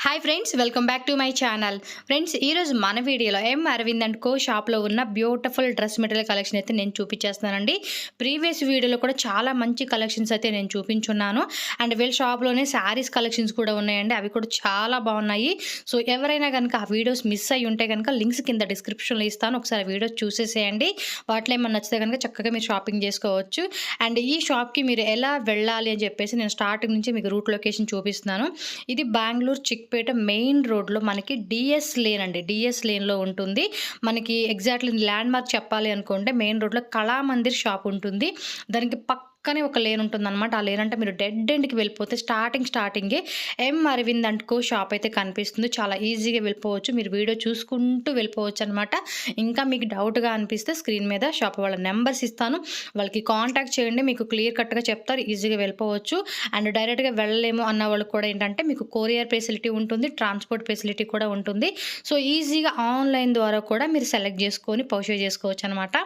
Hi friends, welcome back to my channel. Friends, ఈరోజు మన వీడియోలో ఎం అరవింద్ అండ్ కో షాప్లో ఉన్న బ్యూటిఫుల్ డ్రెస్ మెటీరియల్ కలెక్షన్ అయితే నేను చూపించేస్తానండి. ప్రీవియస్ వీడియోలో కూడా చాలా మంచి కలెక్షన్స్ అయితే నేను చూపించున్నాను. అండ్ వీళ్ళ షాప్లోనే శారీస్ కలెక్షన్స్ కూడా ఉన్నాయండి, అవి కూడా చాలా బాగున్నాయి. సో ఎవరైనా కనుక ఆ వీడియోస్ మిస్ అయ్యి ఉంటే కనుక లింక్స్ కింద డిస్క్రిప్షన్లో ఇస్తాను, ఒకసారి వీడియోస్ చూసేసేయండి. వాటిలో ఏమన్నా నచ్చితే కనుక చక్కగా మీరు షాపింగ్ చేసుకోవచ్చు. అండ్ ఈ షాప్కి మీరు ఎలా వెళ్ళాలి అని చెప్పేసి నేను స్టార్టింగ్ నుంచి మీకు రూట్ లొకేషన్ చూపిస్తున్నాను. ఇది బెంగళూరు చిక్పేట మెయిన్ రోడ్లో మనకి డిఎస్ లేన్ అండి, డిఎస్ లేన్లో ఉంటుంది. మనకి ఎగ్జాక్ట్లీ ల్యాండ్ మార్క్ చెప్పాలి అనుకుంటే మెయిన్ రోడ్లో కళామందిర్ షాప్ ఉంటుంది. దానికి పక్కనే ఒక లేన్ ఉంటుందన్నమాట. ఆ లేన్ అంటే మీరు డెడ్ ఎండ్కి వెళ్ళిపోతే స్టార్టింగే ఎం అరవింద్ అండ్ కో షాప్ అయితే కనిపిస్తుంది. చాలా ఈజీగా వెళ్ళిపోవచ్చు, మీరు వీడియో చూసుకుంటూ వెళ్ళిపోవచ్చు అనమాట. ఇంకా మీకు డౌట్గా అనిపిస్తే స్క్రీన్ మీద షాప్ వాళ్ళ నెంబర్స్ ఇస్తాను, వాళ్ళకి కాంటాక్ట్ చేయండి, మీకు క్లియర్ కట్గా చెప్తారు, ఈజీగా వెళ్ళిపోవచ్చు. అండ్ డైరెక్ట్గా వెళ్ళలేము అన్న వాళ్ళకి కూడా ఏంటంటే మీకు కొరియర్ ఫెసిలిటీ ఉంటుంది, ట్రాన్స్పోర్ట్ ఫెసిలిటీ కూడా ఉంటుంది. సో ఈజీగా ఆన్లైన్ ద్వారా కూడా మీరు సెలెక్ట్ చేసుకొని పర్చేజ్ చేసుకోవచ్చు అనమాట.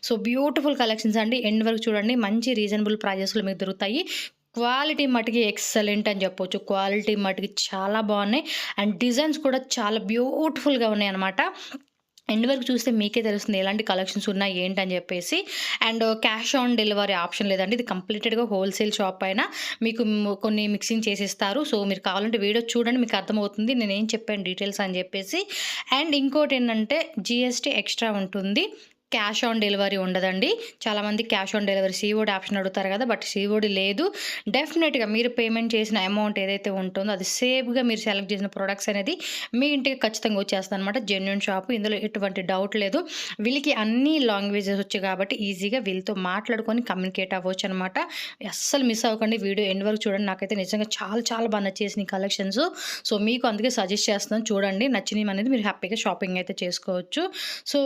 సో బ్యూటిఫుల్ కలెక్షన్స్ అండి, ఎండ్ వరకు చూడండి. మంచి రీజనబుల్ ప్రైజెస్లో మీకు దొరుకుతాయి. క్వాలిటీ మటుకి ఎక్సలెంట్ అని చెప్పొచ్చు, క్వాలిటీ మటుకి చాలా బాగున్నాయి. అండ్ డిజైన్స్ కూడా చాలా బ్యూటిఫుల్గా ఉన్నాయి అనమాట. ఎండ్ వరకు చూస్తే మీకే తెలుస్తుంది ఎలాంటి కలెక్షన్స్ ఉన్నాయి ఏంటని చెప్పేసి. And cash on delivery option లేదండి, ఇది కంప్లీటెడ్గా హోల్సేల్ షాప్ అయినా మీకు కొన్ని మిక్సింగ్ చేసిస్తారు. సో మీరు కావాలంటే వీడియో చూడండి, మీకు అర్థమవుతుంది నేను ఏం చెప్పాను డీటెయిల్స్ అని చెప్పేసి. అండ్ ఇంకోటి ఏంటంటే జిఎస్టీ ఎక్స్ట్రా ఉంటుంది, క్యాష్ ఆన్ డెలివరీ ఉండదండి. చాలామంది cash on delivery COD option అడుగుతారు కదా, బట్ సిఓడి లేదు. డెఫినెట్గా మీరు పేమెంట్ చేసిన అమౌంట్ ఏదైతే ఉంటుందో అది సేఫ్గా మీరు సెలెక్ట్ చేసిన ప్రొడక్ట్స్ అనేది మీ ఇంటికి ఖచ్చితంగా వచ్చేస్తుంది అనమాట. జెన్యూన్ షాప్, ఇందులో ఎటువంటి డౌట్ లేదు. వీళ్ళకి అన్ని లాంగ్వేజెస్ వచ్చాయి కాబట్టి ఈజీగా వీళ్ళతో మాట్లాడుకొని కమ్యూనికేట్ అవ్వచ్చు అనమాట. అస్సలు మిస్ అవ్వకండి, వీడియో ఎండ్ వరకు చూడండి. నాకైతే నిజంగా చాలా బాగా నచ్చేసిన కలెక్షన్స్. సో మీకు అందుకే సజెస్ట్ చేస్తున్నాను, చూడండి, నచ్చినవి అనేది మీరు హ్యాపీగా షాపింగ్ అయితే చేసుకోవచ్చు. సో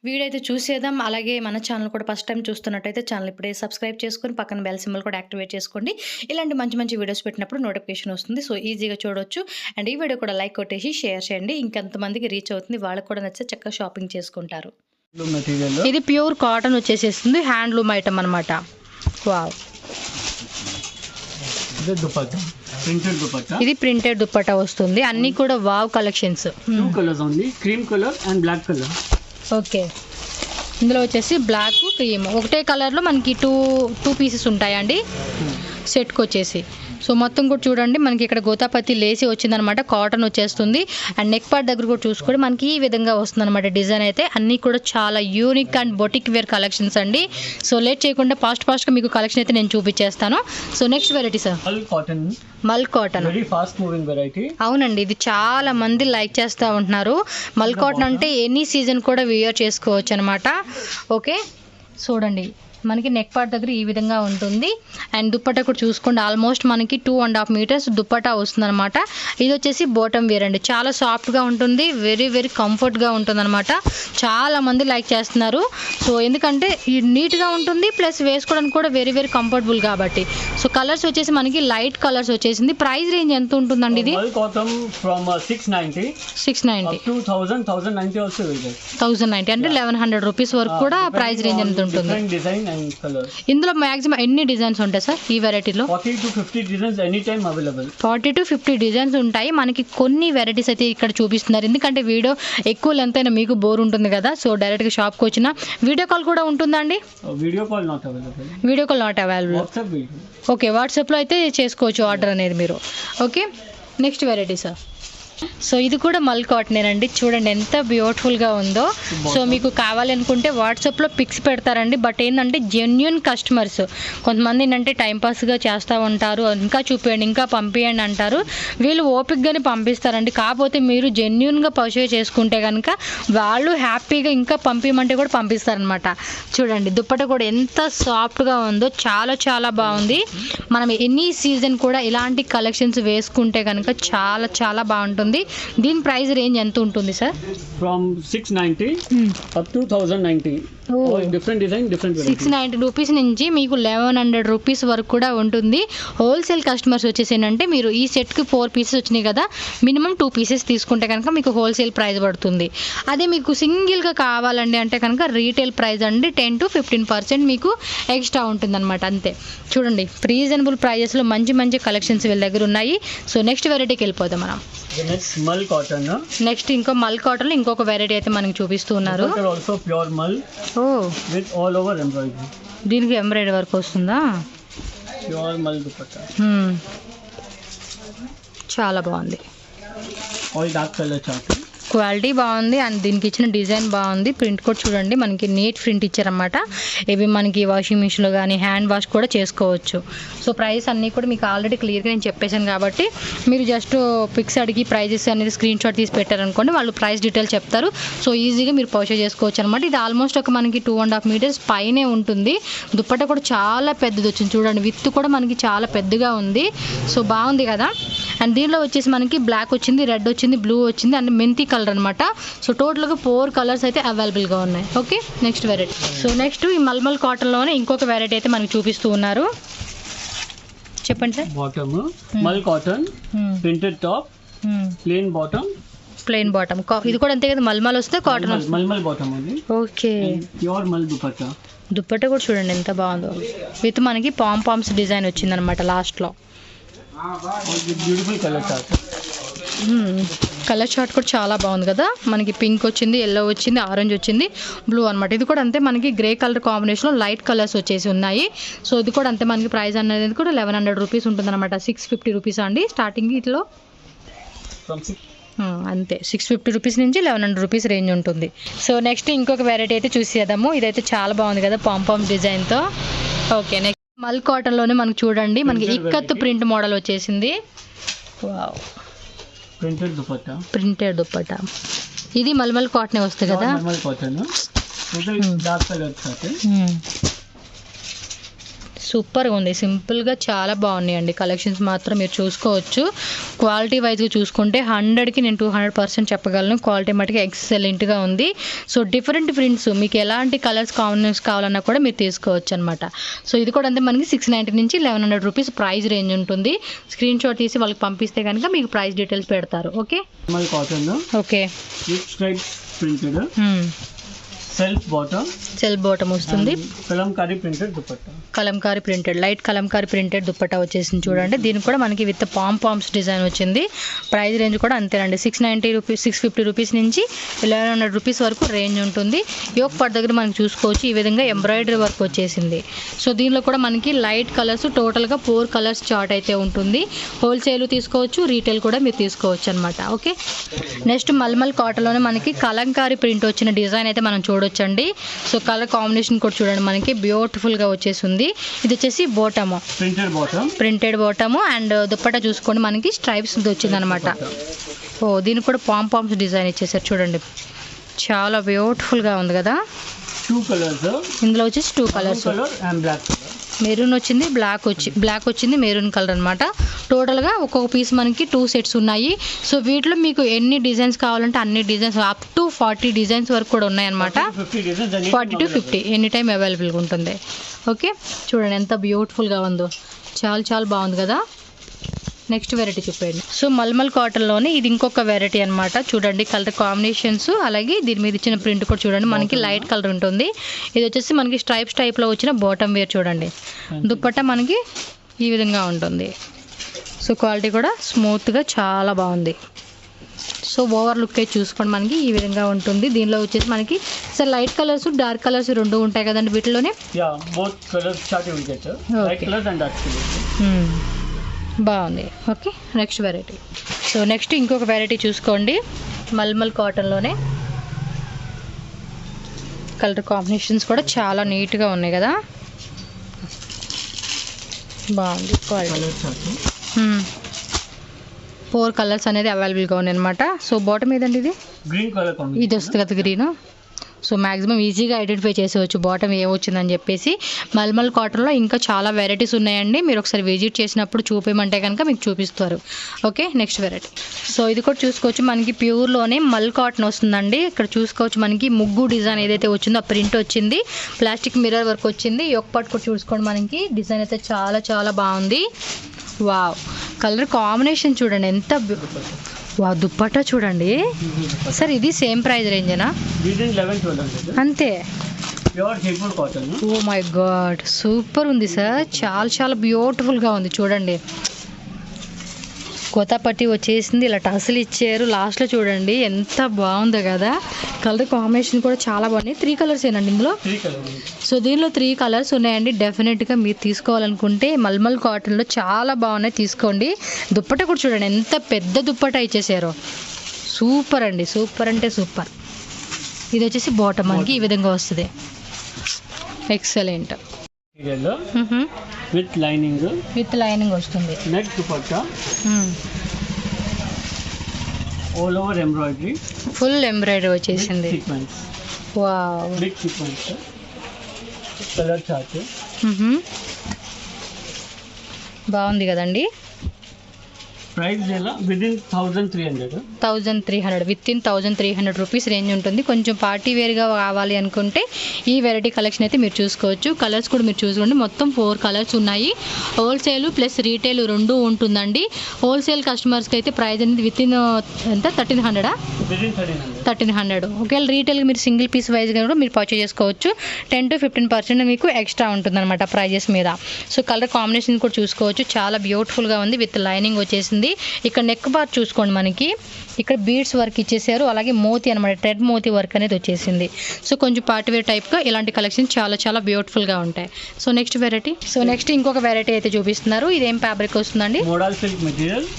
వీడియో అయితే చూసేద్దాం. అలాగే మన ఛానల్ కూడా ఫస్ట్ టైం చూస్తున్నట్టయితే ఛానల్ ఇప్పుడే సబ్స్క్రైబ్ చేసుకొని పక్కన బెల్ సింబల్ కూడా యాక్టివేట్ చేసుకోండి. ఇలాంటి మంచి వీడియోస్ పెట్టినప్పుడు నోటిఫికేషన్ వస్తుంది. సో ఈజీగా చూడొచ్చు. అండ్ ఈ వీడియో కూడా లైక్ కొట్టేసి షేర్ చేయండి, ఇంకెంతమందికి రీచ్ అవుతుంది, వాళ్ళకి కూడా నచ్చితే చక్కగా షాపింగ్ చేసుకుంటారు. ఇది ప్యూర్ కాటన్ వచ్చేసేస్తుంది, హ్యాండ్లూమ్ ఐటమ్ అనమాట. వావ్, ఇది ప్రింటెడ్ దుపట్టా వస్తుంది. అన్ని కూడా wow collections. Two colours only, cream colour and black colour. Okay, ఇందులో వచ్చేసి బ్లాక్ క్రీమ్ ఒకటే కలర్లో మనకి టూ పీసెస్ ఉంటాయండి సెట్కి వచ్చేసి. సో మొత్తం కూడా చూడండి, మనకి ఇక్కడ గోతాపత్తి లేసి వచ్చిందనమాట, కాటన్ వచ్చేస్తుంది. అండ్ నెక్ పార్ట్ దగ్గర కూడా చూసుకొని మనకి ఈ విధంగా వస్తుంది అనమాట డిజైన్ అయితే. అన్నీ కూడా చాలా unique and boutique wear collections అండి. సో లేట్ చేయకుండా ఫాస్ట్గా మీకు కలెక్షన్ అయితే నేను చూపించేస్తాను. So next variety sir, mul cotton. Very fast moving variety. అవునండి, ఇది చాలా మంది లైక్ చేస్తూ ఉంటున్నారు. మల్ కాటన్ అంటే ఎనీ సీజన్ కూడా వేర్ చేసుకోవచ్చు అనమాట. ఓకే, చూడండి మనకి నెక్ పార్ట్ దగ్గర ఈ విధంగా ఉంటుంది. అండ్ దుప్పట్టా కూడా చూసుకోండి, ఆల్మోస్ట్ మనకి 2.5 మీటర్స్ దుప్పట్టా వస్తుంది అనమాట. ఇది వచ్చేసి బాటమ్ వేర్ అండి, చాలా సాఫ్ట్గా ఉంటుంది, వెరీ కంఫర్ట్గా ఉంటుంది అనమాట. చాలా మంది లైక్ చేస్తున్నారు. సో ఎందుకంటే ఇది నీట్గా ఉంటుంది, ప్లస్ వేసుకోవడానికి కూడా వెరీ కంఫర్టబుల్ కాబట్టి. సో కలర్స్ వచ్చేసి మనకి లైట్ కలర్స్ వచ్చేసింది. ప్రైస్ రేంజ్ ఎంత ఉంటుందండి ఇది? 690 1090 అంటే 1100 రూపీస్ వరకు కూడా ప్రైస్ రేంజ్ ఎంత ఉంటుంది? ఇందులో మాక్సిమం ఎన్ని డిజైన్స్ ఉంటాయి సార్ ఈ వెరైటీలో? 40 to 50 designs any time available. 40 to 50 designs ఉంటాయి. మనకి కొన్ని వెరైటీస్ అయితే ఇక్కడ చూపిస్తున్నారు, ఎందుకంటే వీడియో ఎక్కువ లెంత్ అయినా మీకు బోర్ ఉంటుంది కదా. సో డైరెక్ట్గా షాప్కి వచ్చిన వీడియో కాల్ కూడా ఉంటుందండి? Video call not available. Okay, వాట్సాప్లో అయితే చేసుకోవచ్చు ఆర్డర్ అనేది మీరు. Okay, next variety sir. So ఇది కూడా మల్ కాటనేనండి, చూడండి ఎంత బ్యూటిఫుల్గా ఉందో. సో మీకు కావాలనుకుంటే వాట్సాప్లో పిక్స్ పెడతారండి. బట్ ఏంటంటే జెన్యున్ కస్టమర్స్, కొంతమంది ఏంటంటే టైంపాస్గా చేస్తూ ఉంటారు, ఇంకా చూపించండి ఇంకా పంపించండి అంటారు. వీళ్ళు ఓపిక్గానే పంపిస్తారండి. కాకపోతే మీరు జెన్యున్గా పర్చేజ్ చేసుకుంటే కనుక వాళ్ళు హ్యాపీగా ఇంకా పంపించమంటే కూడా పంపిస్తారనమాట. చూడండి దుప్పట కూడా ఎంత సాఫ్ట్గా ఉందో, చాలా బాగుంది. మనం ఎనీ సీజన్ కూడా ఇలాంటి కలెక్షన్స్ వేసుకుంటే కనుక చాలా బాగుంటుంది. దీని ప్రైస్ రేంజ్ ఎంత ఉంటుంది sir? From 690 up to 1090. All different design, different variety. 690 rupees నుంచి మీకు 1100 రూపీస్ వరకు కూడా ఉంటుంది. హోల్సేల్ కస్టమర్స్ వచ్చేసి ఏంటంటే మీరు ఈ సెట్కి 4 పీసెస్ వచ్చినాయి కదా, మినిమం 2 పీసెస్ తీసుకుంటే కనుక మీకు హోల్సేల్ ప్రైస్ పడుతుంది. అదే మీకు సింగిల్గా కావాలండి అంటే కనుక రీటైల్ ప్రైస్ అండి 10 to 15% మీకు ఎక్స్ట్రా ఉంటుందన్నమాట. అంతే చూడండి, రీజనబుల్ ప్రైజెస్లో మంచి మంచి కలెక్షన్స్ వీళ్ళ దగ్గర ఉన్నాయి. సో నెక్స్ట్ వెరైటీకి వెళ్ళిపోదాం మనం. Next mull cotton. నెక్స్ట్ ఇంకో మల్ కాటన్లో ఇంకొక వెరైటీ అయితే మనకి చూపిస్తూ ఉన్నారు. Dupatta also pure mull with all over embroidery. దీనికి ఎంబ్రాయిడరీ వర్క్ వస్తుందా? Pure mull dupatta. చాలా బాగుంది. All dark color chart. Quality బాగుంది అండ్ దీనికి ఇచ్చిన డిజైన్ బాగుంది. ప్రింట్ కూడా చూడండి, మనకి నీట్ ప్రింట్ ఇచ్చారన్నమాట. ఇవి మనకి వాషింగ్ మిషన్లో కానీ హ్యాండ్ వాష్ కూడా చేసుకోవచ్చు. సో ప్రైస్ అన్నీ కూడా మీకు ఆల్రెడీ క్లియర్గా నేను చెప్పేశాను కాబట్టి మీరు జస్ట్ పిక్స్ అడిగి ప్రైజెస్ అనేది స్క్రీన్ షాట్ తీసి పెట్టారనుకోండి, వాళ్ళు ప్రైస్ డీటెయిల్స్ చెప్తారు. సో ఈజీగా మీరు పర్చేజ్ చేసుకోవచ్చు అనమాట. ఇది ఆల్మోస్ట్ ఒక మనకి 2.5 meters పైనే ఉంటుంది. దుప్పట్ట కూడా చాలా పెద్దది వచ్చింది చూడండి, విత్ కూడా మనకి చాలా పెద్దగా ఉంది. సో బాగుంది కదా. అండ్ దీనిలో వచ్చేసి మనకి బ్లాక్ వచ్చింది, రెడ్ వచ్చింది, బ్లూ వచ్చింది అండ్ మెంతి కలర్ అనమాట. సో టోటల్గా 4 కలర్స్ అయితే అవైలబుల్గా ఉన్నాయి. Okay, next variety. So next ఈ మల్మల్ కాటన్లోనే ఇంకొక వెరైటీ అయితే మనకి చూపిస్తూ ఉన్నారు. చెప్పండి sir. Bottom mull cotton, printed top, plain bottom. Plain bottom. ఇది కూడా అంతే కదా, మల్మల్ వస్తే కాటన్ వస్తుంది. Mull bottom only. Okay, Pure mull dupatta. Dupatta కూడా చూడండి ఎంత బాగుందో, విత్ మనకి పామ్స్ డిజైన్ వచ్చిందనమాట లాస్ట్లో. All with beautiful color chart. Colour chart కూడా చాలా బాగుంది కదా. మనకి పింక్ వచ్చింది, ఎల్లో వచ్చింది, ఆరెంజ్ వచ్చింది, బ్లూ అనమాట. ఇది కూడా అంతే మనకి గ్రే కలర్ కాంబినేషన్లో లైట్ కలర్స్ వచ్చేసి ఉన్నాయి. సో ఇది కూడా అంతే మనకి ప్రైస్ అనేది కూడా 1100 రూపీస్ ఉంటుంది అనమాట. 650 రూపీస్ అండి స్టార్టింగ్ ఇట్లో. అంతే 650 రూపీస్ నుంచి 1100 రూపీస్ రేంజ్ ఉంటుంది. సో నెక్స్ట్ ఇంకొక వెరైటీ అయితే చూసేద్దాము. ఇదైతే చాలా బాగుంది కదా పామ్ డిజైన్తో. ఓకే, నెక్స్ట్ మల్ కాటన్లోనే మనకి చూడండి, మనకి ఇక్కత్ ప్రింట్ మోడల్ వచ్చేసింది. Wow, Printed dupatta. Printed dupatta. ఇది మల్మల్ కాటనే వస్తుంది కదా. Mull cotton. Total dark color chart. సూపర్గా ఉంది, సింపుల్గా చాలా బాగున్నాయండి కలెక్షన్స్ మాత్రం మీరు చూసుకోవచ్చు. క్వాలిటీ వైజ్గా చూసుకుంటే 100కి నేను 200% చెప్పగలను. క్వాలిటీ మటుకు ఎక్సలెంట్గా ఉంది. సో డిఫరెంట్ ప్రింట్స్ మీకు ఎలాంటి కలర్స్ కాంబినేషన్స్ కావాలన్నా కూడా మీరు తీసుకోవచ్చు అనమాట. సో ఇది కూడా అంతే మనకి 690 నుంచి 1100 రూపీస్ ప్రైస్ రేంజ్ ఉంటుంది. స్క్రీన్ షాట్ తీసి వాళ్ళకి పంపిస్తే కనుక మీకు ప్రైస్ డీటెయిల్స్ పెడతారు. Okay, Mull cotton. Okay. With stripes printed. Self bottom. Self bottom వస్తుంది. Kalamkari printed dupatta. Kalamkari printed, light Kalamkari printed dupatta వచ్చేసింది చూడండి. దీనికి కూడా మనకి విత్ పామ్స్ డిజైన్ వచ్చింది. ప్రైస్ రేంజ్ కూడా అంతేనండి, 690 రూపీస్ 650 రూపీస్ నుంచి 1100 రూపీస్ వరకు రేంజ్ ఉంటుంది. యోక్ పార్ట్ దగ్గర మనం చూసుకోవచ్చు ఈ విధంగా ఎంబ్రాయిడరీ వర్క్ వచ్చేసింది. సో దీనిలో కూడా మనకి లైట్ కలర్స్ టోటల్గా 4 కలర్స్ చార్ట్ అయితే ఉంటుంది. హోల్సేల్ తీసుకోవచ్చు, రీటైల్ కూడా మీరు తీసుకోవచ్చు అనమాట. ఓకే, నెక్స్ట్ మల్మల్ కాటన్లోనే మనకి కలంకారీ ప్రింట్ వచ్చిన డిజైన్ అయితే మనం చూడొచ్చండి. సో కలర్ కాంబినేషన్ కూడా చూడండి, మనకి బ్యూటిఫుల్గా వచ్చేసింది. ఇది వచ్చేసి bottom, printed bottom and dupatta చూసుకోండి మనకి స్ట్రైప్స్ వచ్చిందనమాట. ఓ దీనికి కూడా పామ్స్ డిజైన్ ఇచ్చేసారు చూడండి, చాలా బ్యూటిఫుల్గా ఉంది కదా. ఇందులో వచ్చేసి 2 కలర్స్, మెరూన్ వచ్చింది, బ్లాక్ వచ్చింది, మెరూన్ కలర్ అనమాట. టోటల్గా ఒక్కొక్క పీస్ మనకి 2 సెట్స్ ఉన్నాయి. సో వీటిలో మీకు ఎన్ని డిజైన్స్ కావాలంటే అన్ని డిజైన్స్, అప్ టు 40 డిజైన్స్ వరకు కూడా ఉన్నాయన్నమాట. 40 to 50 ఎనీ టైం అవైలబుల్గా ఉంటుంది. ఓకే, చూడండి ఎంత బ్యూటిఫుల్గా ఉందో, చాలా బాగుంది కదా. నెక్స్ట్ వెరైటీ చెప్పండి. సో మల్మల్ కాటన్లోనే ఇది ఇంకొక వెరైటీ అనమాట. చూడండి కలర్ కాంబినేషన్స్, అలాగే దీని మీద ఇచ్చిన ప్రింట్ కూడా చూడండి మనకి లైట్ కలర్ ఉంటుంది. ఇది వచ్చేసి మనకి స్ట్రైప్స్ టైప్లో వచ్చిన బాటమ్ వేర్ చూడండి. దుప్పట్టా మనకి ఈ విధంగా ఉంటుంది. సో క్వాలిటీ కూడా స్మూత్గా చాలా బాగుంది. సో ఓవర్ లుక్ అయితే చూసుకోండి మనకి ఈ విధంగా ఉంటుంది. దీనిలో వచ్చేసి మనకి sir light colours dark colours 2 ఉంటాయి కదండి వీటిలోనే. బాగుంది. Okay, next variety. So next ఇంకొక వెరైటీ చూసుకోండి, మల్మల్ కాటన్లోనే కలర్ కాంబినేషన్స్ కూడా చాలా నీట్గా ఉన్నాయి కదా, బాగుంది క్వాలిటీ. 4 కలర్స్ అనేది అవైలబుల్గా ఉన్నాయి అనమాట. సో బాటమ్ ఏదండి ఇది? గ్రీన్ కలర్, ఇది వస్తుంది కదా గ్రీన్. సో మ్యాక్సిమం ఈజీగా ఐడెంటిఫై చేసేవచ్చు బాటమ్ ఏమొచ్చిందని చెప్పేసి. మల్మల్ కాటన్లో ఇంకా చాలా వెరైటీస్ ఉన్నాయండి, మీరు ఒకసారి విజిట్ చేసినప్పుడు చూపించమంటే కనుక మీకు చూపిస్తారు. Okay, next variety. సో ఇది కూడా చూసుకోవచ్చు, మనకి ప్యూర్లోనే మల్ కాటన్ వస్తుందండి. ఇక్కడ చూసుకోవచ్చు మనకి ముగ్గు డిజైన్ ఏదైతే వచ్చిందో ఆ ప్రింట్ వచ్చింది, ప్లాస్టిక్ మిర్రర్ వర్క్ వచ్చింది. ఈ ఒక్క పాటు కూడా చూసుకోండి, మనకి డిజైన్ అయితే చాలా చాలా బాగుంది. వావ్, కలర్ కాంబినేషన్ చూడండి ఎంత వా, దుప్పట్టా చూడండి సార్. ఇది సేమ్ ప్రైస్ రేంజేనా? అంతే. ఓ మై గాడ్, సూపర్ ఉంది సార్, చాలా చాలా బ్యూటిఫుల్గా ఉంది చూడండి. కొత్త పట్టి వచ్చేసింది, ఇలా టసలు ఇచ్చారు లాస్ట్లో, చూడండి ఎంత బాగుందో కదా. కలర్ కాంబినేషన్ కూడా చాలా బాగున్నాయి. 3 కలర్స్ ఏనండి ఇందులో? సో దీనిలో 3 కలర్స్ ఉన్నాయండి. డెఫినెట్గా మీరు తీసుకోవాలనుకుంటే మల్మల్ కాటన్లో చాలా బాగున్నాయి, తీసుకోండి. దుప్పట కూడా చూడండి ఎంత పెద్ద దుప్పట ఇచ్చేసారో, సూపర్ అండి, సూపర్ అంటే సూపర్. ఇది వచ్చేసి బాటమ్ మనకి ఈ విధంగా వస్తుంది, ఎక్సలెంట్. విత్ లైనింగ్ వస్తుంది. Neck dupatta all over embroidery, full embroidery వచ్చేసింది. Wow, big sequence, colour chart. బాగుంది కదండి. ప్రైస్ ఎలా? Within 1300 with in 1300 rupees range ఉంటుంది. కొంచెం పార్టీ వేర్గా కావాలి అనుకుంటే ఈ వెరైటీ కలెక్షన్ అయితే మీరు చూసుకోవచ్చు. కలర్స్ కూడా మీరు చూసుకోండి, మొత్తం 4 కలర్స్ ఉన్నాయి. హోల్సేల్ ప్లస్ రీటైల్ రెండు ఉంటుందండి. హోల్సేల్ కస్టమర్స్కి అయితే ప్రైస్ అనేది విత్ ఇన్ ఎంత 1300. ఒకవేళ రీటైల్గా మీరు సింగిల్ పీస్ వైజ్గా కూడా మీరు పర్చేజ్ చేసుకోవచ్చు. 10 to 15% మీకు ఎక్స్ట్రా ఉంటుంది అనమాట ప్రైజెస్ మీద. సో కలర్ కాంబినేషన్ కూడా చూసుకోవచ్చు, చాలా బ్యూటిఫుల్గా ఉంది, విత్ లైనింగ్ వచ్చేసింది. ఇక్కడ నెక్ పార్ట్ చూసుకోండి, మనకి ఇక్కడ బీడ్స్ వర్క్ ఇచ్చేసారు, అలాగే మోతీ అనమాట, ట్రెడ్ మోతీ వర్క్ అనేది వచ్చేసింది. సో కొంచెం పార్టీ వేర్ టైప్గా ఇలాంటి కలెక్షన్ చాలా చాలా బ్యూటిఫుల్గా ఉంటాయి. So next variety. So next ఇంకొక వెరైటీ అయితే చూపిస్తున్నారు. ఇదేం ఫ్యాబ్రిక్ వస్తుందండి?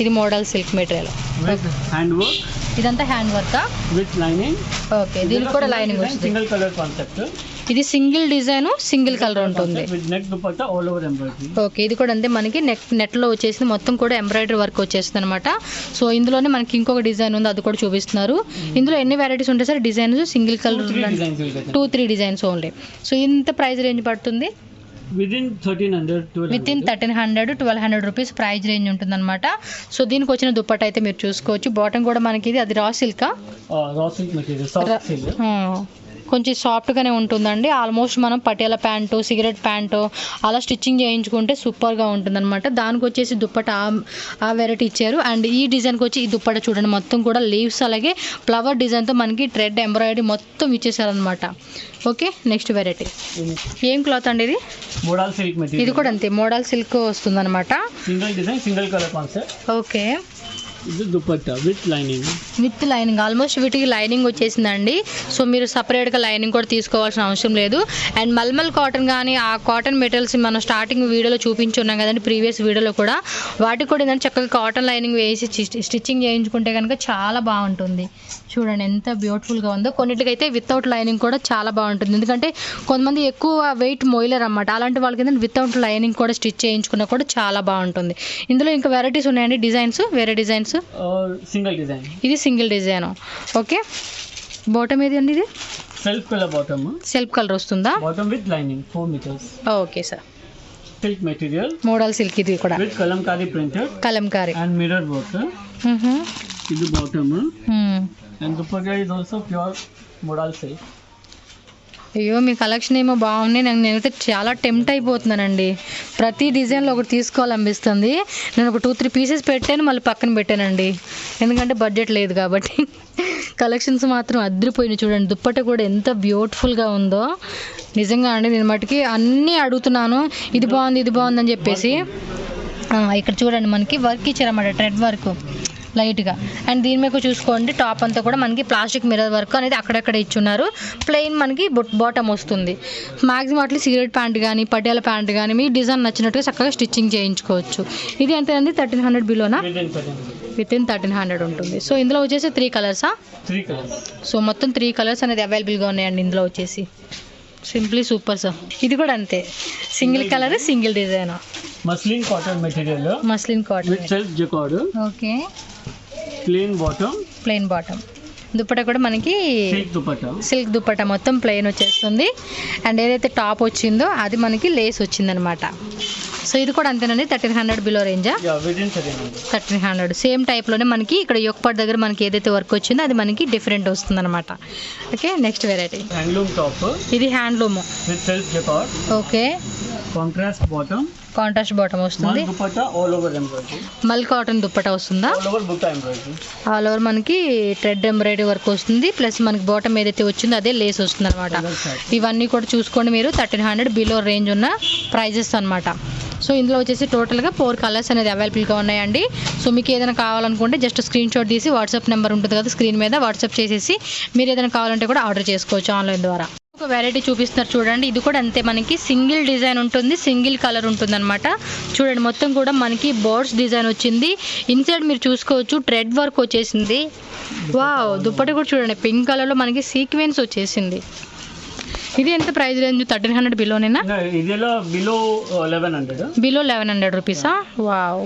ఇది మోడల్ సిల్క్ మెటీరియల్. ఇదంతా hand work with lining. Okay, దీనికి కూడా లైనింగ్ వస్తుంది. Single colour concept. ఇది సింగిల్ డిజైన్, సింగిల్ కలర్ ఉంటుంది. ఓకే, ఇది కూడా అంతే, మనకి నెట్లో వచ్చేసింది, మొత్తం కూడా ఎంబ్రాయిడరీ వర్క్ వచ్చేస్తుంది అనమాట. సో ఇందులోనే మనకి ఇంకొక డిజైన్ ఉంది, అది కూడా చూపిస్తున్నారు. ఇందులో ఎన్ని వెరైటీస్ ఉంటాయి sir? Designs single colour 2-3 designs only. So ఇంత ప్రైస్ రేంజ్ పడుతుంది? With in 1300-1200 rupees price range ఉంటుంది అనమాట. సో దీనికి వచ్చిన దుప్పట్ట అయితే మీరు చూసుకోవచ్చు. బాటమ్ కూడా మనకి ఇది అది రా సిల్కా, కొంచెం సాఫ్ట్గానే ఉంటుందండి. ఆల్మోస్ట్ మనం పటియాల ప్యాంటు, సిగరెట్ ప్యాంటు అలా స్టిచ్చింగ్ చేయించుకుంటే సూపర్గా ఉంటుందన్నమాట. దానికి వచ్చేసి దుప్పట ఆ వెరైటీ ఇచ్చారు. అండ్ ఈ డిజైన్కి వచ్చి ఈ దుప్పట చూడండి, మొత్తం కూడా లీవ్స్ అలాగే ఫ్లవర్ డిజైన్తో మనకి థ్రెడ్ ఎంబ్రాయిడరీ మొత్తం ఇచ్చేసారనమాట. Okay, next variety. ఏం క్లాత్ అండి ఇది? Modal silk material. ఇది కూడా అంతే, మోడల్ సిల్క్ వస్తుందన్నమాట. Single design, single colour concept. Okay, ఇది దుపట్టా విత్ లైనింగ్. ఆల్మోస్ట్ వీటికి లైనింగ్ వచ్చేసిందండి. సో మీరు సపరేట్గా లైనింగ్ కూడా తీసుకోవాల్సిన అవసరం లేదు. అండ్ మల్మల్ కాటన్ కానీ ఆ కాటన్ మెటీరియల్స్ మనం స్టార్టింగ్ వీడియోలో చూపించున్నాం కదండి, ప్రీవియస్ వీడియోలో కూడా, వాటికి కూడా ఏంటంటే చక్కగా కాటన్ లైనింగ్ వేసి స్టిచ్చింగ్ చేయించుకుంటే కనుక చాలా బాగుంటుంది. చూడండి ఎంత బ్యూటిఫుల్గా ఉందో. కొన్నిటికైతే వితౌట్ లైనింగ్ కూడా చాలా బాగుంటుంది, ఎందుకంటే కొంతమంది ఎక్కువ వెయిట్ మోయలేరు అన్నమాట. అలాంటి వాళ్ళకి ఏంటంటే వితౌట్ లైనింగ్ కూడా స్టిచ్ చేయించుకున్నా కూడా చాలా బాగుంటుంది. ఇందులో ఇంకా వెరైటీస్ ఉన్నాయండి, డిజైన్స్, వేరే డిజైన్స్. Single design. ఇది సింగిల్ డిజైన్. ఓకే, బాటమ్ ఏది అండి? ఇది సెల్ఫ్ కలర్ వస్తుందా? Bottom with lining 4 metres. Okay sir. Silk material, modal silk, ఇది కూడా with Kalamkari printed, Kalamkari and mirror work. ఇది bottom and dupatta is also pure modal silk. అయ్యో, మీ కలెక్షన్ ఏమో బాగుంది. నేనైతే చాలా టెంప్ట్ అయిపోతున్నానండి. ప్రతి డిజైన్లో ఒకటి తీసుకోవాలనిపిస్తుంది. నేను ఒక 2-3 పీసెస్ పెట్టాను, మళ్ళీ పక్కన పెట్టానండి, ఎందుకంటే బడ్జెట్ లేదు కాబట్టి. కలెక్షన్స్ మాత్రం అదిరిపోయినాయి చూడండి. దుప్పట్ట కూడా ఎంత బ్యూటిఫుల్గా ఉందో నిజంగా అండి. నేను మటుకి అన్నీ అడుగుతున్నాను, ఇది బాగుంది ఇది బాగుందని చెప్పేసి. ఇక్కడ చూడండి, మనకి వర్క్ ఇచ్చారన్నమాట, థ్రెడ్ వర్క్ లైట్గా. అండ్ దీని మీద చూసుకోండి, టాప్ అంతా కూడా మనకి ప్లాస్టిక్ మిర్రర్ వర్క్ అనేది అక్కడక్కడ ఇచ్చున్నారు. ప్లెయిన్ మనకి బాటమ్ వస్తుంది. మ్యాక్సిమం అట్లా సిగరెట్ ప్యాంట్ కానీ పటియాల ప్యాంట్ కానీ మీ డిజైన్ నచ్చినట్టుగా చక్కగా స్టిచ్చింగ్ చేయించుకోవచ్చు. ఇది ఎంతేనండి? 1300 బిలోనా? విత్ ఇన్ 1300 ఉంటుంది. సో ఇందులో వచ్చేసి 3 కలర్సా? 3 కలర్స్. సో మొత్తం 3 కలర్స్ అనేది అవైలబుల్గా ఉన్నాయండి ఇందులో వచ్చేసి. Simply super sir. ఇది కూడా అంతే, single colour, single design. Muslin cotton material, muslin cotton with self jacquard. Okay, plain bottom. Dupatta కూడా మనకి సిల్క్ దుపట్టా, సిల్క్ దుప్పట మొత్తం ప్లెయిన్ వచ్చేస్తుంది. అండ్ ఏదైతే టాప్ వచ్చిందో అది మనకి లేస్ వచ్చిందనమాట. సో ఇది కూడా అంతేనండి, 1300 బిలో రేంజా? విదిన్ 1300. సేమ్ టైప్లోనే మనకి ఇక్కడ యొక్కపాటు దగ్గర మనకి ఏదైతే వర్క్ వచ్చిందో అది మనకి డిఫరెంట్ వస్తుంది అనమాట. Okay, next variety handloom top, ఇది handloom with self jacquard. Okay, contrast bottom, contrast bottom వస్తుంది. Dupatta all over embroidery, mul cotton dupatta వస్తుందా? All over butta embroidery, all over మనకి థ్రెడ్ ఎంబ్రాయిడరీ వర్క్ వస్తుంది. ప్లస్ మనకి బాటమ్ ఏదైతే వచ్చిందో అదే లేస్ వస్తుంది అనమాట. ఇవన్నీ కూడా చూసుకోండి మీరు, 1300 బిలో రేంజ్ ఉన్న ప్రైజెస్ అనమాట. సో ఇందులో వచ్చేసి టోటల్గా 4 కలర్స్ అనేది అవైలబుల్గా ఉన్నాయండి. సో మీకు ఏదైనా కావాలనుకుంటే జస్ట్ స్క్రీన్ షాట్ తీసి వాట్సాప్ నెంబర్ ఉంటుంది కదా స్క్రీన్ మీద, వాట్సాప్ చేసేసి మీరు ఏదైనా కావాలంటే కూడా ఆర్డర్ చేసుకోవచ్చు ఆన్లైన్ ద్వారా. ఒక వెరైటీ చూపిస్తున్నారు చూడండి, ఇది కూడా అంతే, మనకి సింగిల్ డిజైన్ ఉంటుంది, సింగిల్ కలర్ ఉంటుంది అనమాట. చూడండి మొత్తం కూడా మనకి బర్డ్స్ డిజైన్ వచ్చింది. ఇన్సైడ్ మీరు చూసుకోవచ్చు థ్రెడ్ వర్క్ వచ్చేసింది. వావ్, దుప్పటి కూడా చూడండి పింక్ కలర్లో మనకి సీక్వెన్స్ వచ్చేసింది. ఇది ఎంత ప్రైస్ రేంజ్? 1300 బిలోనేనా? ఇదిలో బిలో 1100. బిలో 1100 రూపీసా? Wow,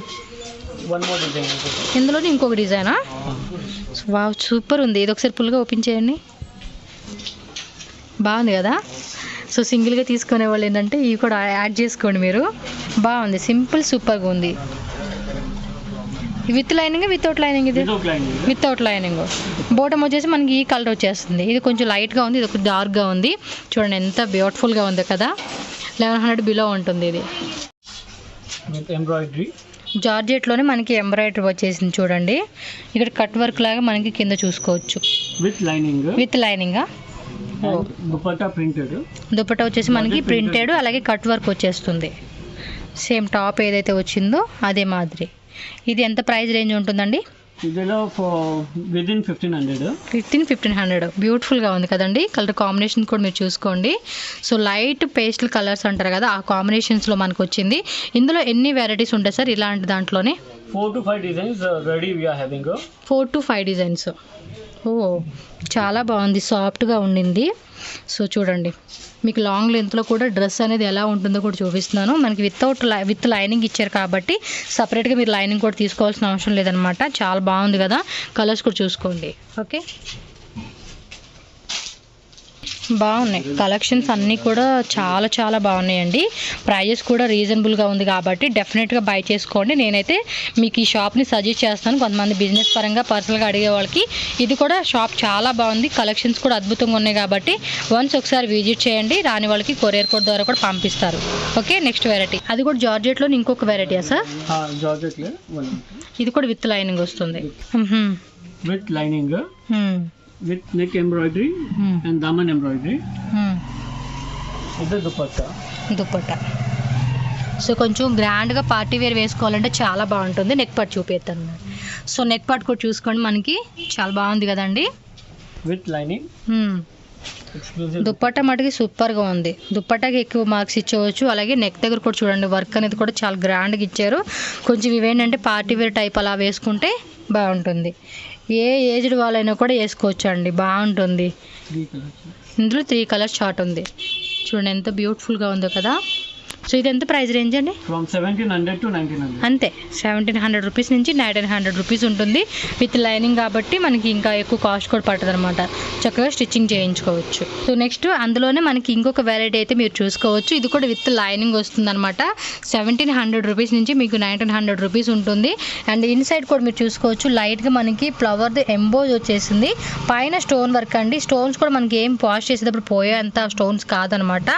one more design. ఇందులోనే ఇంకొక డిజైనా? వావ్, సూపర్ ఉంది. ఇది ఒకసారి ఫుల్గా ఓపెన్ చేయండి. బాగుంది కదా? సో సింగిల్గా తీసుకునే వాళ్ళు ఏంటంటే ఇవి కూడా యాడ్ చేసుకోండి మీరు. బాగుంది, సింపుల్ సూపర్గా ఉంది. With lining without lining? ఇది వితౌట్ లైనింగ్. బాటమ్ వచ్చేసి మనకి ఈ కలర్ వచ్చేస్తుంది. ఇది కొంచెం లైట్గా ఉంది, ఇది ఒక డార్క్గా ఉంది. చూడండి ఎంత బ్యూటిఫుల్గా ఉంది కదా. 1100 బిలో ఉంటుంది ఇది. ఎంబ్రాయిడరీ జార్జెట్లోనే మనకి ఎంబ్రాయిడరీ వచ్చేసింది చూడండి. ఇక్కడ కట్ వర్క్ లాగా మనకి కింద చూసుకోవచ్చు. With lining. విత్ లైనింగా? దుపట్టా ప్రింటెడ్. దుపట్టా వచ్చేసి మనకి ప్రింటెడ్ అలాగే కట్ వర్క్ వచ్చేస్తుంది. సేమ్ టాప్ ఏదైతే వచ్చిందో అదే మాదిరి. ఇది ఎంత ప్రైస్ రేంజ్ ఉంటుందండి? ఇదిలో విదిన్ 1500. 1500. బ్యూటిఫుల్గా ఉంది కదండి. కలర్ కాంబినేషన్ కూడా మీరు చూసుకోండి. సో లైట్ పేస్టల్ కలర్స్ అంటారు కదా, ఆ కాంబినేషన్స్లో మనకు వచ్చింది. ఇందులో ఎన్ని వెరైటీస్ ఉంటాయి సార్ ఇలాంటి దాంట్లోనే? 4 to 5 designs ready we are having. 4 to 5 designs. Oh, చాలా బాగుంది, సాఫ్ట్గా ఉండింది. సో చూడండి మీకు లాంగ్ లెంత్లో కూడా డ్రెస్ అనేది ఎలా ఉంటుందో కూడా చూపిస్తున్నాను. మనకి విత్ లైనింగ్ ఇచ్చారు కాబట్టి సపరేట్గా మీరు లైనింగ్ కూడా తీసుకోవాల్సిన అవసరం లేదనమాట. చాలా బాగుంది కదా, కలర్స్ కూడా చూసుకోండి. ఓకే, బాగున్నాయి కలెక్షన్స్ అన్నీ కూడా చాలా చాలా బాగున్నాయండి. ప్రైజెస్ కూడా రీజనబుల్గా ఉంది కాబట్టి డెఫినెట్గా బై చేసుకోండి. నేనైతే మీకు ఈ షాప్ని సజెస్ట్ చేస్తాను. కొంతమంది బిజినెస్ పరంగా పర్సనల్గా అడిగే వాళ్ళకి ఇది కూడా షాప్ చాలా బాగుంది, కలెక్షన్స్ కూడా అద్భుతంగా ఉన్నాయి కాబట్టి వన్స్ ఒకసారి విజిట్ చేయండి. రాని వాళ్ళకి కొరియర్ కోడ్ ద్వారా కూడా పంపిస్తారు. ఓకే, నెక్స్ట్ వెరైటీ అది కూడా జార్జెట్లో ఇంకొక వెరైటీయా సార్? ఇది కూడా విత్ లైనింగ్ వస్తుంది. With lining, with neck embroidery and daman embroidery. ఇది దుపట్టా. సో కొంచెం గ్రాండ్గా పార్టీ వేర్ వేసుకోవాలంటే చాలా బాగుంటుంది. నెక్ పార్ట్ చూపిస్తాను. సో నెక్ పార్ట్ కూడా చూసుకోండి, మనకి చాలా బాగుంది కదండి. With lining. దుప్పట్టా మటుకి సూపర్గా ఉంది. దుప్పట్టాకి ఎక్కువ మార్క్స్ ఇచ్చేవచ్చు. అలాగే నెక్ దగ్గర కూడా చూడండి వర్క్ అనేది కూడా చాలా గ్రాండ్గా ఇచ్చారు. కొంచెం ఇవేంటంటే పార్టీ వేర్ టైప్ అలా వేసుకుంటే బాగుంటుంది. ఏ ఏజ్డ్ వాళ్ళైనా కూడా వేసుకోవచ్చు అండి, బాగుంటుంది. ఇందులో 3 కలర్స్ చార్ట్ ఉంది. చూడండి ఎంత బ్యూటిఫుల్గా ఉందో కదా. సో ఇది ఎంత ప్రైస్ రేంజ్ అండి? From 1700 to 1900. అంతే, 1700 రూపీస్ నుంచి 1900 రూపీస్ ఉంటుంది. విత్ లైనింగ్ కాబట్టి మనకి ఇంకా ఎక్కువ కాస్ట్ కూడా పడుతుంది అనమాట. చక్కగా స్టిచ్చింగ్ చేయించుకోవచ్చు. సో నెక్స్ట్ అందులోనే మనకి ఇంకొక వెరైటీ అయితే మీరు చూసుకోవచ్చు. ఇది కూడా విత్ లైనింగ్ వస్తుంది అనమాట. 1700 రూపీస్ నుంచి మీకు 1900 రూపీస్ ఉంటుంది. అండ్ ఇన్సైడ్ కూడా మీరు చూసుకోవచ్చు లైట్గా మనకి ఫ్లవర్ది ఎంబోజ్ వచ్చేసింది. పైన స్టోన్ వర్క్ అండి. స్టోన్స్ కూడా మనకి ఏం వాష్ చేసేటప్పుడు పోయేంత స్టోన్స్ కాదనమాట.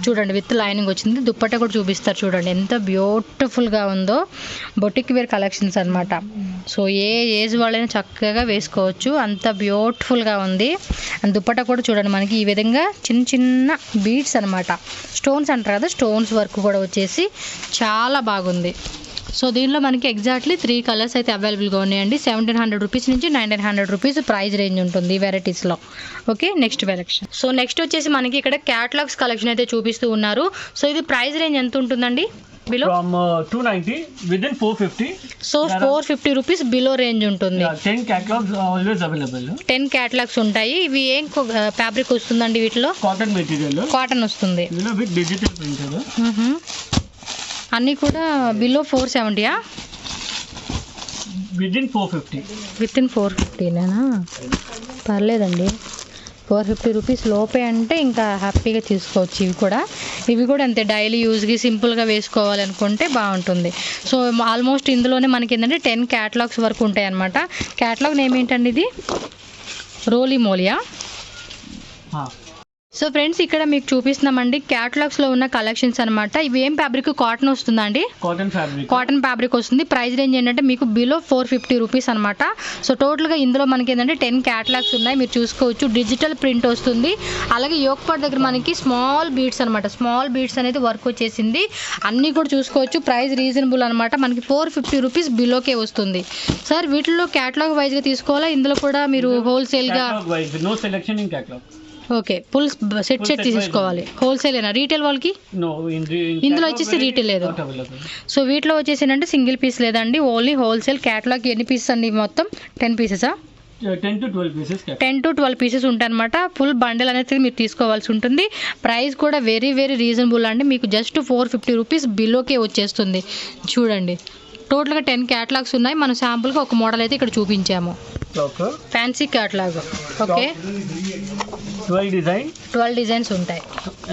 చూడండి విత్ లైనింగ్ వచ్చింది. దుప్పట్టా కూడా చూపిస్తారు చూడండి ఎంత బ్యూటిఫుల్గా ఉందో. బొటిక్ వేర్ కలెక్షన్స్ అనమాట. సో ఏ ఏజ్ వాళ్ళైనా చక్కగా వేసుకోవచ్చు, అంత బ్యూటిఫుల్గా ఉంది. అండ్ దుప్పట్టా కూడా చూడండి మనకి ఈ విధంగా చిన్న చిన్న బీడ్స్ అనమాట, స్టోన్స్ అంటారు కదా, స్టోన్స్ వర్క్ కూడా వచ్చేసి చాలా బాగుంది. సో దీనిలో మనకి ఎగ్జాక్ట్లీ 3 కలర్స్ అయితే అవైలబుల్గా ఉన్నాయండి. 1700 రూపీస్ నుంచి 1900 రూపీస్ ప్రైస్ రేంజ్ ఉంటుంది ఈ వెరైటీస్లో. Okay, next variety. So next వచ్చేసి మనకి ఇక్కడ క్యాటలాగ్స్ కలెక్షన్ అయితే చూపిస్తూ ఉన్నారు. సో ఇది ప్రైస్ రేంజ్ ఎంత ఉంటుందండి? Below from 290 within 450. So 450 rupees below range ఉంటుంది. 10 catalogs ఆల్వేస్ అవైలబుల్. 10 క్యాటలాగ్స్ ఉంటాయి. ఇవి ఏం ఫ్యాబ్రిక్ వస్తుందండి? వీటిలో కాటన్ మెటీరియల్, కాటన్ వస్తుంది. With digital print. అన్నీ కూడా బిలో 470యా? విదిన్ 450. విత్ ఇన్ 450నేనా? పర్లేదండి. 450 రూపీస్ లోపే అంటే ఇంకా హ్యాపీగా తీసుకోవచ్చు. ఇవి కూడా అంతే, డైలీ యూజ్కి సింపుల్గా వేసుకోవాలనుకుంటే బాగుంటుంది. సో ఆల్మోస్ట్ ఇందులోనే మనకి ఏంటంటే 10 క్యాటలాగ్స్ వరకు ఉంటాయి అన్నమాట. క్యాటలాగ్ నేమ్ ఏంటండి ఇది? రోలీ మోలియా. సో ఫ్రెండ్స్ ఇక్కడ మీకు చూపిస్తున్నామండి క్యాటలాగ్స్లో ఉన్న కలెక్షన్స్ అనమాట. ఇవి ఏం ఫ్యాబ్రిక్? కాటన్ వస్తుందా అండి? కాటన్ ఫ్యాబ్రిక్ వస్తుంది. ప్రైస్ రేంజ్ ఏంటంటే మీకు బిలో 450 రూపీస్ అనమాట. సో టోటల్గా ఇందులో మనకి ఏంటంటే 10 క్యాటలాగ్స్ ఉన్నాయి, మీరు చూసుకోవచ్చు. డిజిటల్ ప్రింట్ వస్తుంది. అలాగే యోక్ పార్ట్ దగ్గర మనకి స్మాల్ బీడ్స్ అనమాట, స్మాల్ బీడ్స్ అనేది వర్క్ వచ్చేసింది. అన్నీ కూడా చూసుకోవచ్చు. ప్రైస్ రీజనబుల్ అనమాట, మనకి 450 రూపీస్ బిలోకే వస్తుంది. సార్ వీటిలో క్యాటలాగ్ వైజ్గా తీసుకోవాలా? ఇందులో కూడా మీరు హోల్సేల్గా? ఓకే, ఫుల్ సెట్ తీసుకోవాలి. హోల్సేలేనా? రీటైల్ వాళ్ళకి ఇందులో వచ్చేసి రీటైల్ లేదు. సో వీటిలో వచ్చేసి ఏంటంటే సింగిల్ పీస్ లేదండి, ఓన్లీ హోల్సేల్. క్యాటలాగ్ ఎన్ని పీసెస్ అండి? మొత్తం 10 పీసెసా? 10 to 12 పీసెస్ ఉంటాయి అనమాట. ఫుల్ బండిల్ అనేది మీరు తీసుకోవాల్సి ఉంటుంది. ప్రైస్ కూడా వెరీ వెరీ రీజనబుల్ అండి, మీకు జస్ట్ 450 రూపీస్ బిలోకే వచ్చేస్తుంది. చూడండి, టోటల్గా 10 క్యాటలాగ్స్ ఉన్నాయి. మనం శాంపుల్గా ఒక మోడల్ అయితే ఇక్కడ చూపించాము. Fancy catalogue. ఓకే, 12 డిజైన్స్ ఉంటాయి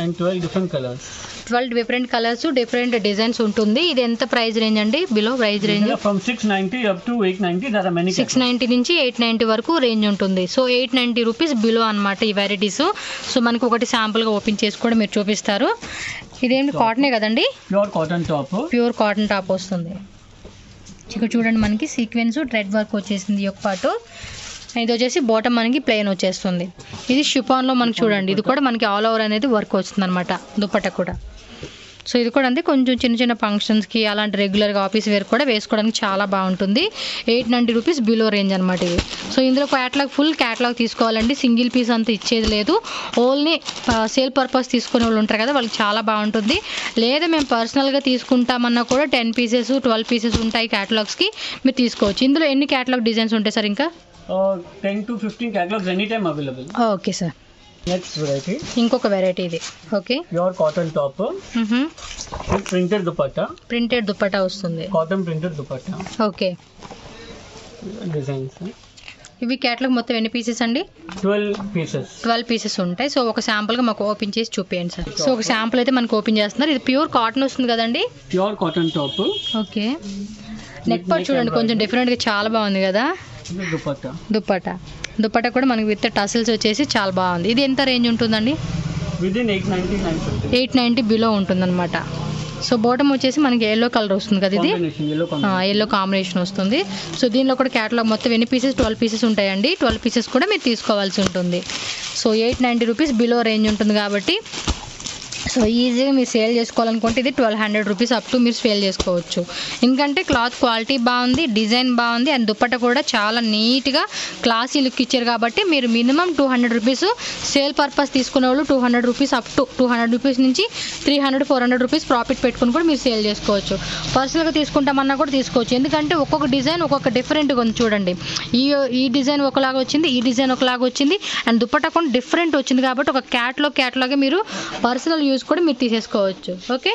and 12 different colors. 12 different colours, different designs ఉంటుంది. ఇది ఎంత ప్రైస్ రేంజ్ అండి? Below price range from 690 up to 890. there are many 690 నుంచి 890 వరకు రేంజ్ ఉంటుంది. సో 890 రూపీస్ బిలో అనమాట ఈ వెరైటీస్. సో మనకి ఒకటి శాంపుల్గా ఓపెన్ చేసి కూడా మీరు చూపిస్తారు. ఇదేంటి? కాటనే కదండి? ప్యూర్ కాటన్ టాప్ వస్తుంది. ఇక్కడ చూడండి, మనకి సీక్వెన్స్ థ్రెడ్ వర్క్ వచ్చేసింది ఒక పాటు. ఇది వచ్చేసి బాటమ్ మనకి ప్లెయిన్ వచ్చేస్తుంది. ఇది షిఫాన్లో మనకి చూడండి, ఇది కూడా మనకి ఆల్ ఓవర్ అనేది వర్క్ వస్తుంది అనమాట, దుపట్టా కూడా. సో ఇది కూడా అంతే, కొంచెం చిన్న చిన్న ఫంక్షన్స్కి అలాంటి రెగ్యులర్గా ఆఫీస్ వేర్ కూడా వేసుకోవడానికి చాలా బాగుంటుంది. 890 రూపీస్ బిలో రేంజ్ అనమాట ఇది. సో ఇందులో క్యాటలాగ్, ఫుల్ క్యాటలాగ్ తీసుకోవాలండి, సింగిల్ పీస్ అంతా ఇచ్చేది లేదు. ఓన్లీ సేల్ పర్పస్ తీసుకునే వాళ్ళు ఉంటారు కదా, వాళ్ళకి చాలా బాగుంటుంది. లేదా మేము పర్సనల్గా తీసుకుంటామన్నా కూడా 10 పీసెస్ 12 పీసెస్ ఉంటాయి క్యాటలాగ్స్కి, మీరు తీసుకోవచ్చు. ఇందులో ఎన్ని క్యాటలాగ్ డిజైన్స్ ఉంటాయి సార్? ఇంకా 10 to 15 catalogs anytime available. Okay sir. Next variety, ఇంకొక వెరైటీ ఇది. Okay, pure cotton top, printed dupatta. Printed dupatta వస్తుంది, cotton printed dupatta. Okay, designs. ఇవి క్యాటలాగ్ మొత్తం ఎన్ని పీసెస్ అండి? 12 పీసెస్ ఉంటాయి. సో ఒక శాంపుల్గా మాకు ఓపెన్ చేసి చూపించండి సార్. సో ఒక శాంపుల్ అయితే మనకు ఓపెన్ చేస్తున్నారు. ఇది ప్యూర్ కాటన్ వస్తుంది కదండి? Pure cotton top. Okay, neck part చూడండి, కొంచెం డిఫరెంట్గా చాలా బాగుంది కదా. దుపట్టా కూడా మనకి విత్ టసిల్స్ వచ్చేసి చాలా బాగుంది. ఇది ఎంత రేంజ్ ఉంటుందండి? 890 బిలో ఉంటుందన్నమాట. సో బాటమ్ వచ్చేసి మనకి ఎల్లో కలర్ వస్తుంది కదా, ఇది ఎల్లో కాంబినేషన్ వస్తుంది. సో దీనిలో కూడా క్యాటలాగ్ మొత్తం ఎన్ని పీసెస్? 12 పీసెస్ ఉంటాయండి. 12 పీసెస్ కూడా మీరు తీసుకోవాల్సి ఉంటుంది. సో 890 రూపీస్ బిలో రేంజ్ ఉంటుంది కాబట్టి సో ఈజీగా మీరు సేల్ చేసుకోవాలనుకుంటే ఇది 1200 రూపీస్ అప్ టు మీరు సేల్ చేసుకోవచ్చు. ఎందుకంటే క్లాత్ క్వాలిటీ బాగుంది, డిజైన్ బాగుంది, అండ్ దుపట్టా కూడా చాలా నీట్గా క్లాసీ లుక్ ఇచ్చారు. కాబట్టి మీరు మినిమం 200 రూపీస్ సేల్ పర్పస్ తీసుకునే వాళ్ళు 200 రూపీస్ అప్ టు 200 రూపీస్ నుంచి 300-400 రూపీస్ ప్రాఫిట్ పెట్టుకుని కూడా మీరు సేల్ చేసుకోవచ్చు. పర్సనల్గా తీసుకుంటామన్నా కూడా తీసుకోవచ్చు. ఎందుకంటే ఒక్కొక్క డిజైన్ ఒక్కొక్క డిఫరెంట్గా ఉంది. చూడండి, ఈ డిజైన్ ఒకలాగా వచ్చింది, ఈ డిజైన్ ఒకలాగా వచ్చింది, అండ్ దుపట్టా కూడా డిఫరెంట్ వచ్చింది. కాబట్టి ఒక క్యాటలాగే మీరు పర్సనల్ యూజ్ కూడా మీరు తీసేసుకోవచ్చు. Okay,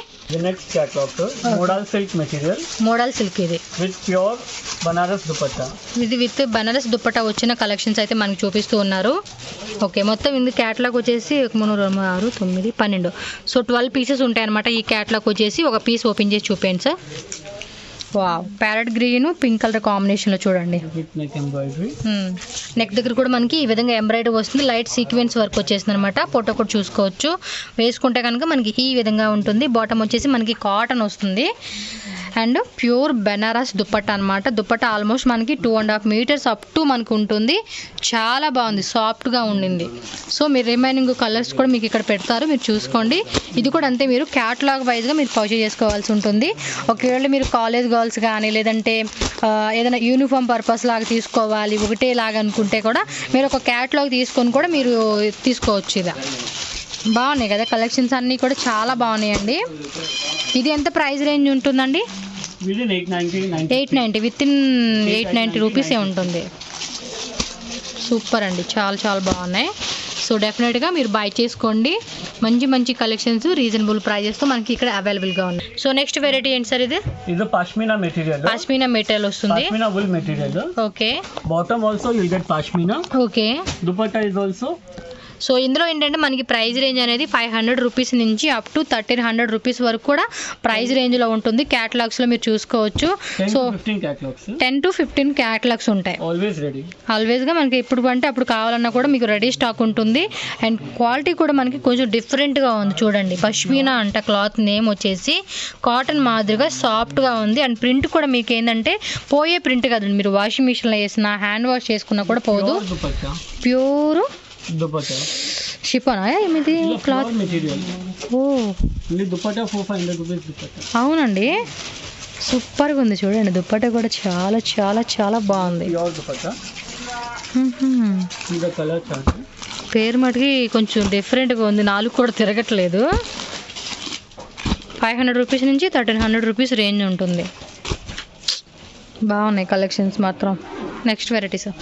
next catalogue model silk material. Modal silk ఇది విత్ ప్యూర్ బనారస్ దుపట్టా. ఇది విత్ బనారస్ దుపట్టా వచ్చిన కలెక్షన్స్ అయితే మనకు చూపిస్తూ ఉన్నారు. ఓకే, మొత్తం ఇది క్యాటలాగ్ వచ్చేసి 3, 6, 9, 12. సో 12 పీసెస్ ఉంటాయి అనమాట. ఈ క్యాటలాగ్ వచ్చేసి ఒక పీస్ ఓపెన్ చేసి చూపండి sir. Wow, parrot green pink colour కాంబినేషన్లో చూడండి. నెక్ దగ్గర కూడా మనకి ఈ విధంగా ఎంబ్రాయిడరీ వస్తుంది, లైట్ సీక్వెన్స్ వర్క్ వచ్చేసింది అనమాట. ఫోటో కూడా చూసుకోవచ్చు. వేసుకుంటే కనుక మనకి ఈ విధంగా ఉంటుంది. బాటమ్ వచ్చేసి మనకి కాటన్ వస్తుంది అండ్ ప్యూర్ బెనారస్ దుపట్టా అనమాట. దుపట్టా ఆల్మోస్ట్ మనకి 2.5 మీటర్స్ అప్ టు మనకు ఉంటుంది. చాలా బాగుంది, సాఫ్ట్గా ఉండింది. సో మీరు రిమైనింగ్ కలర్స్ కూడా మీకు ఇక్కడ పెడతారు, మీరు చూసుకోండి. ఇది కూడా అంతే, మీరు క్యాటలాగ్ వైజ్గా మీరు పర్చేజ్ చేసుకోవాల్సి ఉంటుంది. ఒకవేళ మీరు కాలేజ్ గర్ల్స్ కానీ లేదంటే ఏదైనా యూనిఫామ్ పర్పస్ లాగా తీసుకోవాలి ఒకటే లాగా అనుకుంటే కూడా మీరు ఒక క్యాటలాగ్ తీసుకొని కూడా మీరు తీసుకోవచ్చు. ఇది బాగున్నాయి కదా కలెక్షన్స్ అన్నీ కూడా చాలా బాగున్నాయండి. ఇది ఎంత ప్రైస్ రేంజ్ ఉంటుందండి? 890 విత్ ఇన్ 890 రూపీసే ఉంటుంది. సూపర్ అండి, చాలా చాలా బాగున్నాయి. సో డెఫినెట్గా మీరు బై చేసుకోండి. మంచి మంచి కలెక్షన్స్ రీజనబుల్ ప్రైజెస్ తో మనకి ఇక్కడ అవైలబుల్ గా ఉన్నాయి. సో నెక్స్ట్ వెరైటీ ఏంటి సార్? ఇది పాష్మినా మెటీరియల్. పాష్మినా మెటీరియల్ వస్తుంది. Pashmina wool material. Okay. Bottom also you'll get pashmina. Okay. Dupatta is also. So ఇందులో ఏంటంటే మనకి ప్రైస్ రేంజ్ అనేది 500 రూపీస్ నుంచి అప్ టు 1300 రూపీస్ వరకు కూడా ప్రైస్ రేంజ్లో ఉంటుంది. క్యాటలాగ్స్లో మీరు చూసుకోవచ్చు. సో 10 to 15 క్యాటలాగ్స్ ఉంటాయి. ఆల్వేస్గా మనకి ఎప్పుడు అంటే అప్పుడు కావాలన్నా కూడా మీకు రెడీ స్టాక్ ఉంటుంది. అండ్ క్వాలిటీ కూడా మనకి కొంచెం డిఫరెంట్గా ఉంది చూడండి. పష్మీనా అంట క్లాత్ నేమ్ వచ్చేసి కాటన్ మాదిరిగా సాఫ్ట్గా ఉంది. అండ్ ప్రింట్ కూడా మీకు ఏంటంటే పోయే ప్రింట్ కదండి. మీరు వాషింగ్ మిషన్లో వేసినా హ్యాండ్ వాష్ చేసుకున్నా కూడా పోదు. ప్యూర్ దుపట్టా షిఫానా ఏమిది క్లాత్ మెటీరియల్. ఓ ఇది దుపట్టా 400 రూపీస్ దుపట్టా. అవునండి, సూపర్గా ఉంది చూడండి. దుపట్టా కూడా చాలా చాలా చాలా బాగుంది. ప్యూర్ దుపట్టా. ఇది కలర్ చార్ట్. పేరు మటుకి కొంచెం డిఫరెంట్గా ఉంది. నాలుగు కూడా తిరగట్లేదు. 500 రూపీస్ నుంచి 1300 రూపీస్ రేంజ్ ఉంటుంది. బాగున్నాయి కలెక్షన్స్ మాత్రం. Next variety sir.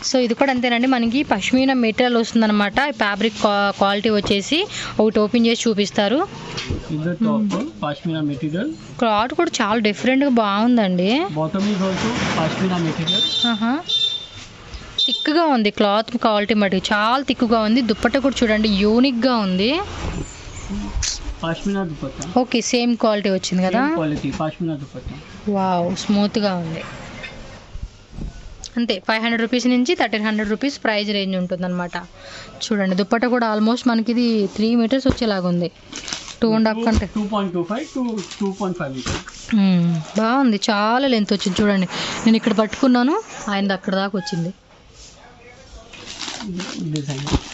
సో ఇది కూడా అంతేనండి. మనకి పష్మీనా మెటీరియల్ వస్తుందన్నమాట. ఫ్యాబ్రిక్ క్వాలిటీ వచ్చేసి ఒకటి ఓపెన్ చేసి చూపిస్తారు. పష్మీనా మెటీరియల్. క్లాత్ కూడా చాలా డిఫరెంట్గా బాగుందండి. Bottom is also pashmina material. థిక్గా ఉంది క్లాత్ క్వాలిటీ మటుకు చాలా థిక్గా ఉంది. దుపట్టా కూడా చూడండి యూనిక్గా ఉంది. Pashmina dupatta. Okay, same quality వచ్చింది కదా. క్వాలిటీ పష్మీనా దుపట్టా. వావ్, స్మూత్గా ఉంది. అంతే 500 రూపీస్ నుంచి 1300 రూపీస్ ప్రైస్ రేంజ్ ఉంటుందన్నమాట. చూడండి దుపట్టా కూడా ఆల్మోస్ట్ మనకి ఇది 3 మీటర్స్ వచ్చేలాగా ఉంది. 2.5 కంటే 2.25 to 2.5 మీటర్. బాగుంది. చాలా లెంత్ వచ్చింది చూడండి. నేను ఇక్కడ పట్టుకున్నాను, ఆయన అక్కడ దాకా వచ్చింది.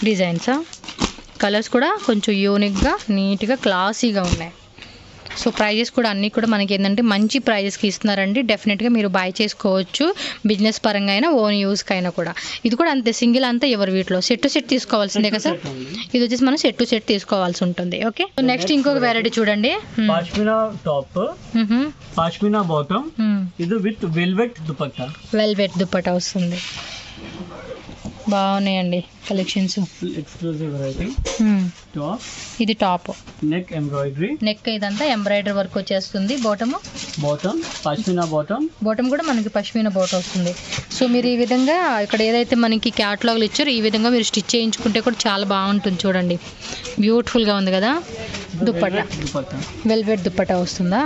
డిజైన్సా కలర్స్ కూడా కొంచెం యూనిక్గా నీట్గా క్లాసీగా ఉన్నాయి. సో ప్రైజెస్ కూడా అన్నీ కూడా మనకి ఏంటంటే మంచి ప్రైజెస్కి ఇస్తున్నారండి. డెఫినెట్గా మీరు బై చేసుకోవచ్చు, బిజినెస్ పరంగా అయినా ఓన్ యూస్కి అయినా కూడా. ఇది కూడా అంతే, సింగిల్ అంతా ఎవరి వీటిలో సెట్ టు సెట్ తీసుకోవాల్సిందే కదా సార్. ఇది వచ్చేసి మనం సెట్ టు సెట్ తీసుకోవాల్సి ఉంటుంది. ఓకే. నెక్స్ట్ ఇంకొక వెరైటీ చూడండి. Pashmina top, pashmina bottom. ఇది with velvet dupatta. Velvet dupatta వస్తుంది. బాగున్నాయండి కలెక్షన్స్. Exclusive variety. టాప్. ఇది టాప్. Neck embroidery. నెక్ ఇదంతా ఎంబ్రాయిడరీ వర్క్ వచ్చేస్తుంది. Bottom pashmina bottom. బాటమ్ కూడా మనకి పష్మీనా బాటమ్ వస్తుంది. సో మీరు ఈ విధంగా ఇక్కడ ఏదైతే మనకి క్యాటలాగ్లు ఇచ్చారో ఈ విధంగా మీరు స్టిచ్ చేయించుకుంటే కూడా చాలా బాగుంటుంది చూడండి. బ్యూటిఫుల్గా ఉంది కదా. దుపట్టా వెల్వెట్ దుపట్టా వస్తుందా.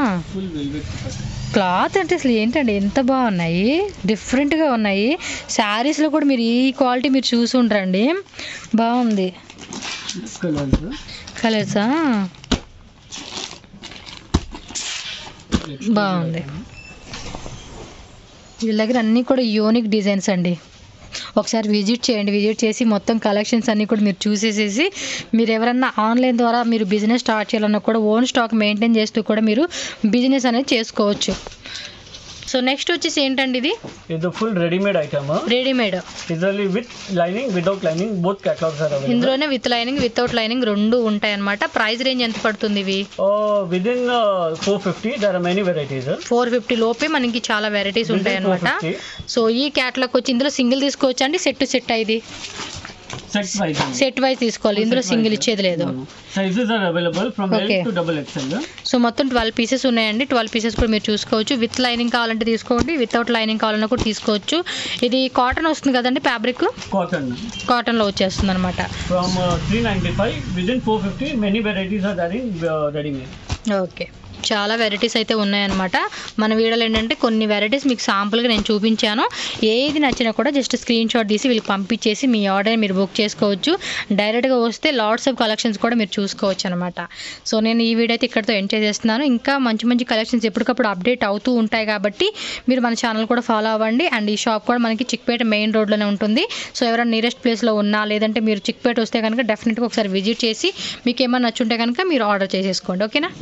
క్లాత్ అంటే అసలు ఏంటండి ఎంత బాగున్నాయి, డిఫరెంట్గా ఉన్నాయి. శారీస్లో కూడా మీరు ఈ క్వాలిటీ మీరు చూసి ఉంటారండి. బాగుంది. కలర్సా బాగుంది. వీళ్ళ దగ్గర అన్నీ కూడా యూనిక్ డిజైన్స్ అండి. ఒకసారి విజిట్ చేయండి. విజిట్ చేసి మొత్తం కలెక్షన్స్ అన్నీ కూడా మీరు చూసేసేసి మీరు ఎవరన్నా ఆన్లైన్ ద్వారా మీరు బిజినెస్ స్టార్ట్ చేయాలన్నా కూడా ఓన్ స్టాక్ మెయింటైన్ చేస్తూ కూడా మీరు బిజినెస్ అనేది చేసుకోవచ్చు. సో నెక్స్ట్ వచ్చేసి ఏంటండి ఇది? ఇది full readymade item. Readymade. Either with lining, without lining, both catalogues are available. ఇందులోనే విత్ లైనింగ్, వితౌట్ లైనింగ్ రెండు ఉంటాయి అన్నమాట. ప్రైస్ రేంజ్ ఎంత పడుతుంది ఇవి? Within 450. There are many varieties. 450 లోపే మనకి చాలా వెరైటీస్ ఉంటాయి అన్నమాట. సో ఈ కేటలాగ్ వచ్చి ఇందులో సింగిల్ తీసుకోవచ్చా అండి, సెట్ టు సెట్ ఇది? సెట్ వైజ్ తీసుకోవాలి, ఇందులో సింగిల్ ఇచ్చేది లేదు. Sizes are available from L to XXL. So మొత్తం 12 పీసెస్ ఉన్నాయండి. 12 పీసెస్ కూడా మీరు చూసుకోవచ్చు. విత్ లైనింగ్ కావాలంటే తీసుకోండి, వితౌట్ లైనింగ్ కావాలన్నా కూడా తీసుకోవచ్చు. ఇది కాటన్ వస్తుంది కదండి, ఫ్యాబ్రిక్ కాటన్లో వచ్చేస్తుంది అనమాట. From 395 within 450 many varieties are there in readymade. Okay, చాలా వెరైటీస్ అయితే ఉన్నాయన్నమాట. మన వీడియోలో ఏంటంటే కొన్ని వెరైటీస్ మీకు శాంపుల్గా నేను చూపించాను. ఏది నచ్చినా కూడా జస్ట్ స్క్రీన్ షాట్ తీసి వీళ్ళకి పంపించేసి మీ ఆర్డర్ మీరు బుక్ చేసుకోవచ్చు. డైరెక్ట్గా వస్తే లాట్స్ ఆఫ్ కలెక్షన్స్ కూడా మీరు చూసుకోవచ్చు అనమాట. సో నేను ఈ వీడియో అయితే ఇక్కడితో ఎంజాయ్ చేస్తున్నాను. ఇంకా మంచి మంచి కలెక్షన్స్ ఎప్పటికప్పుడు అప్డేట్ అవుతూ ఉంటాయి కాబట్టి మీరు మన ఛానల్ కూడా ఫాలో అవ్వండి. అండ్ ఈ షాప్ కూడా మనకి చిక్పేట మెయిన్ రోడ్లోనే ఉంటుంది. సో ఎవరైనా నియరెస్ట్ ప్లేస్లో ఉన్నా లేదంటే మీరు చిక్పేట వస్తే కనుక డెఫినెట్గా ఒకసారి విజిట్ చేసి మీకు ఏమైనా నచ్చుంటే కనుక మీరు ఆర్డర్ చేసేసుకోండి. ఓకేనా?